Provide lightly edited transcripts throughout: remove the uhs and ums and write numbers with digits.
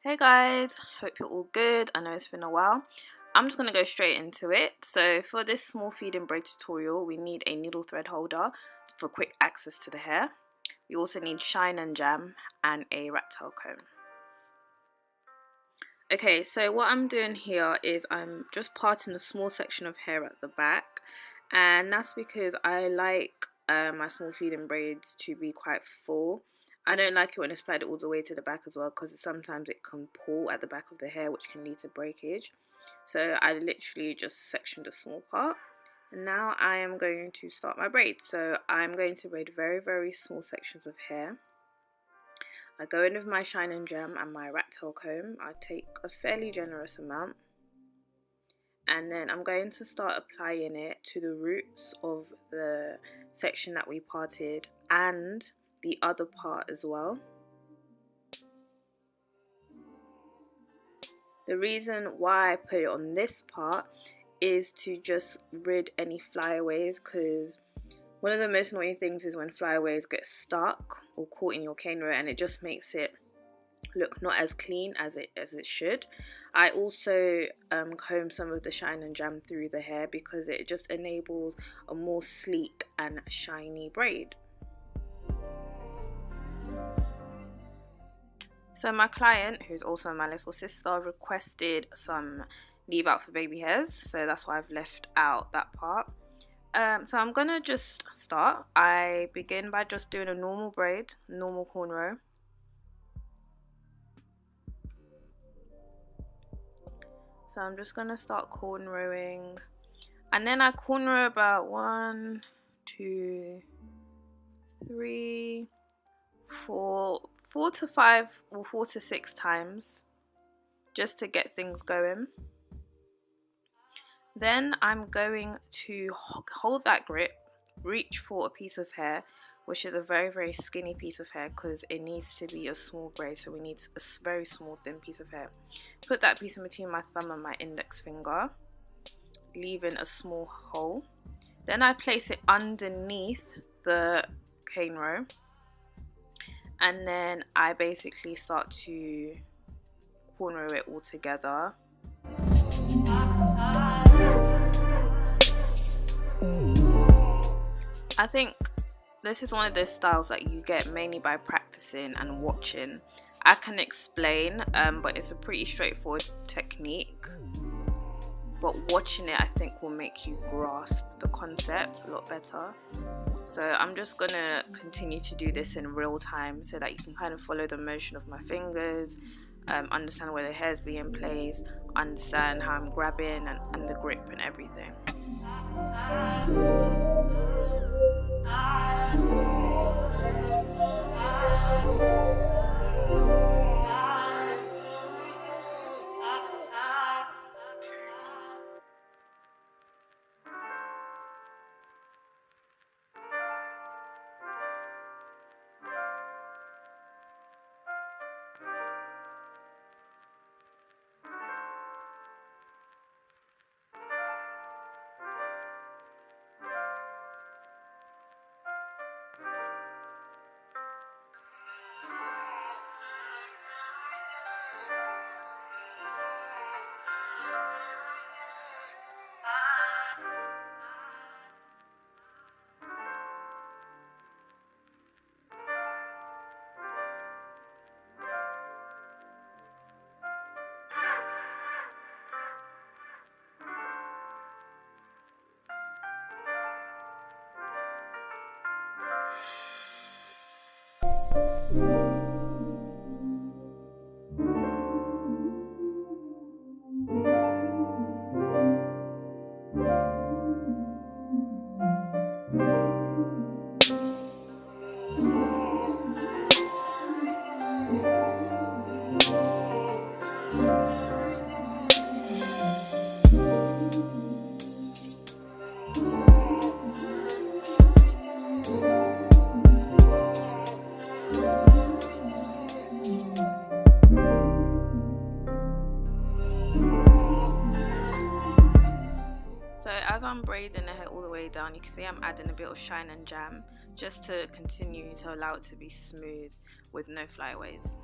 Hey guys, hope you're all good. I know it's been a while. I'm just going to go straight into it. So for this small feed-in braid tutorial, we need a needle thread holder for quick access to the hair. We also need shine and jam and a rat tail comb. Okay, so what I'm doing here is I'm just parting a small section of hair at the back, and that's because I like my small feed-in braids to be quite full. I don't like it when it's applied all the way to the back as well, because sometimes it can pull at the back of the hair, which can lead to breakage. So I literally just sectioned a small part, and now I am going to start my braid. So I'm going to braid very small sections of hair. I go in with my shine and jam and my rat tail comb. I take a fairly generous amount, and then I'm going to start applying it to the roots of the section that we parted and the other part as well. The reason why I put it on this part is to just rid any flyaways, because one of the most annoying things is when flyaways get stuck or caught in your cane row, and it just makes it look not as clean as it should. I also comb some of the shine and jam through the hair because it just enables a more sleek and shiny braid. So my client, who's also my little sister, requested some leave out for baby hairs, so that's why I've left out that part. So I'm gonna just start. I begin by just doing a normal braid, normal cornrow. So I'm just gonna start cornrowing, and then I cornrow about 1, 2, 3, 4 to 5 or 4 to 6 times, just to get things going. Then I'm going to hold that grip, reach for a piece of hair, which is a very skinny piece of hair, because it needs to be a small braid, so we need a very small thin piece of hair. Put that piece in between my thumb and my index finger, leaving a small hole. Then I place it underneath the cane row, and then I basically start to cornrow it all together. I think this is one of those styles that you get mainly by practicing and watching. I can explain, but it's a pretty straightforward technique. But watching it, I think, will make you grasp the concept a lot better. So I'm just gonna continue to do this in real time so that you can kind of follow the motion of my fingers, understand where the hair's being placed, understand how I'm grabbing and the grip and everything. So as I'm braiding the hair all the way down, you can see I'm adding a bit of shine and jam just to continue to allow it to be smooth with no flyaways.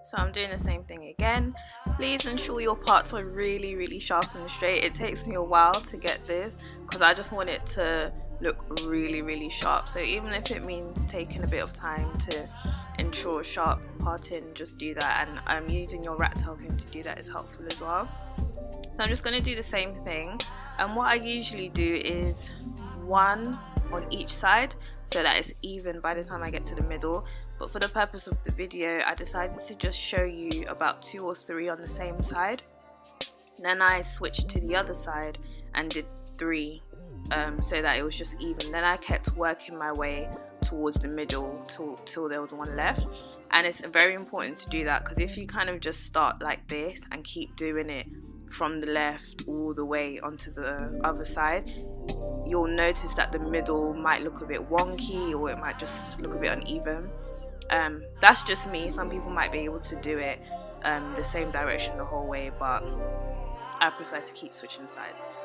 So I'm doing the same thing again. Please ensure your parts are really sharp and straight. It takes me a while to get this because I just want it to look really sharp. So even if it means taking a bit of time to ensure sharp parting, just do that. And using your rat tail comb to do that is helpful as well. So I'm just going to do the same thing. And what I usually do is one on each side so that it's even by the time I get to the middle. But for the purpose of the video, I decided to just show you about 2 or 3 on the same side. Then I switched to the other side and did 3 so that it was just even. Then I kept working my way towards the middle till there was one left. And it's very important to do that because if you kind of just start like this and keep doing it from the left all the way onto the other side, you'll notice that the middle might look a bit wonky or it might just look a bit uneven. That's just me. Some people might be able to do it the same direction the whole way, but I prefer to keep switching sides.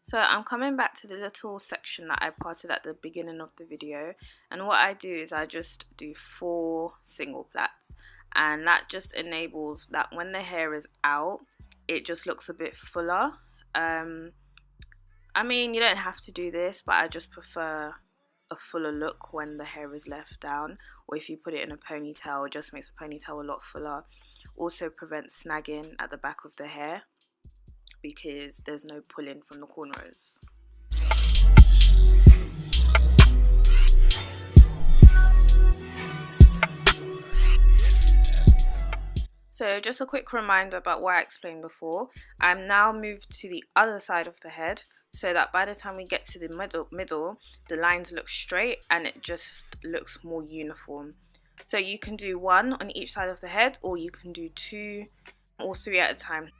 So I'm coming back to the little section that I parted at the beginning of the video, and what I do is I just do 4 single plaits, and that just enables that when the hair is out it just looks a bit fuller. I mean, you don't have to do this, but I just prefer a fuller look when the hair is left down, or if you put it in a ponytail, it just makes the ponytail a lot fuller. Also prevents snagging at the back of the hair because there's no pulling from the cornrows. So just a quick reminder about what I explained before. I'm now moved to the other side of the head so that by the time we get to the middle, the lines look straight and it just looks more uniform. So you can do one on each side of the head, or you can do two or three at a time.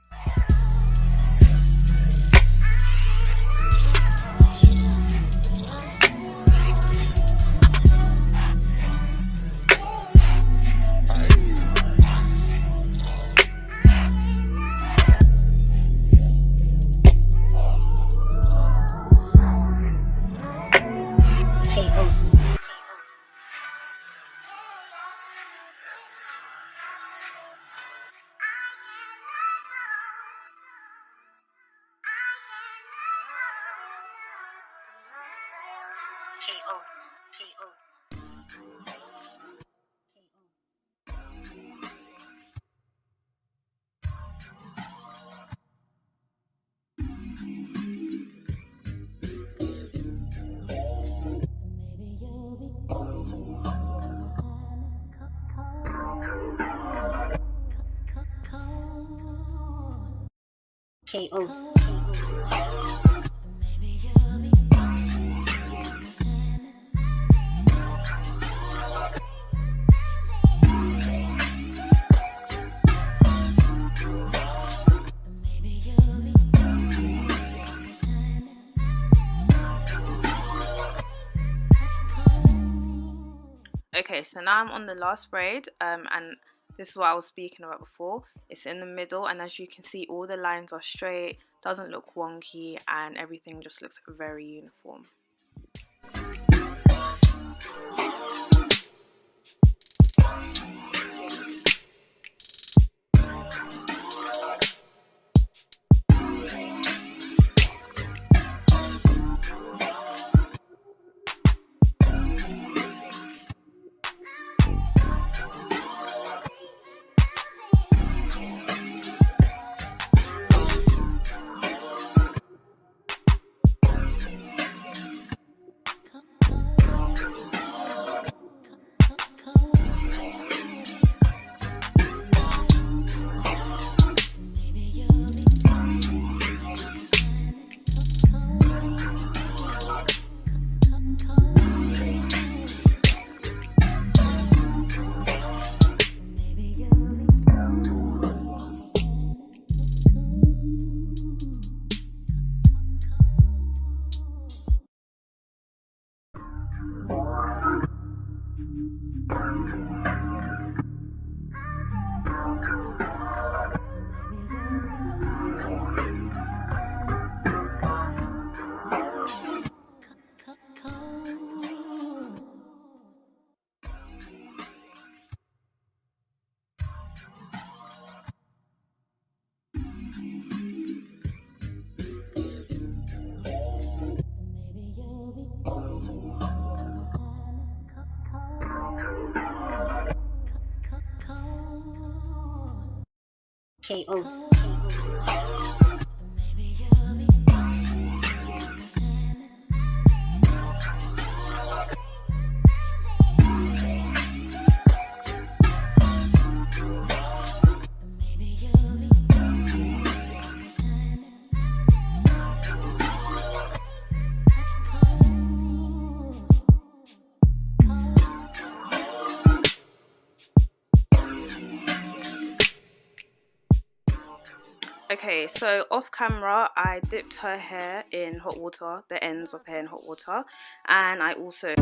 Okay, so now I'm on the last braid, and this is what I was speaking about before. It's in the middle, and as you can see, all the lines are straight, doesn't look wonky, and everything just looks very uniform. Okay, so off camera, I dipped her hair in hot water, the ends of the hair in hot water, and I also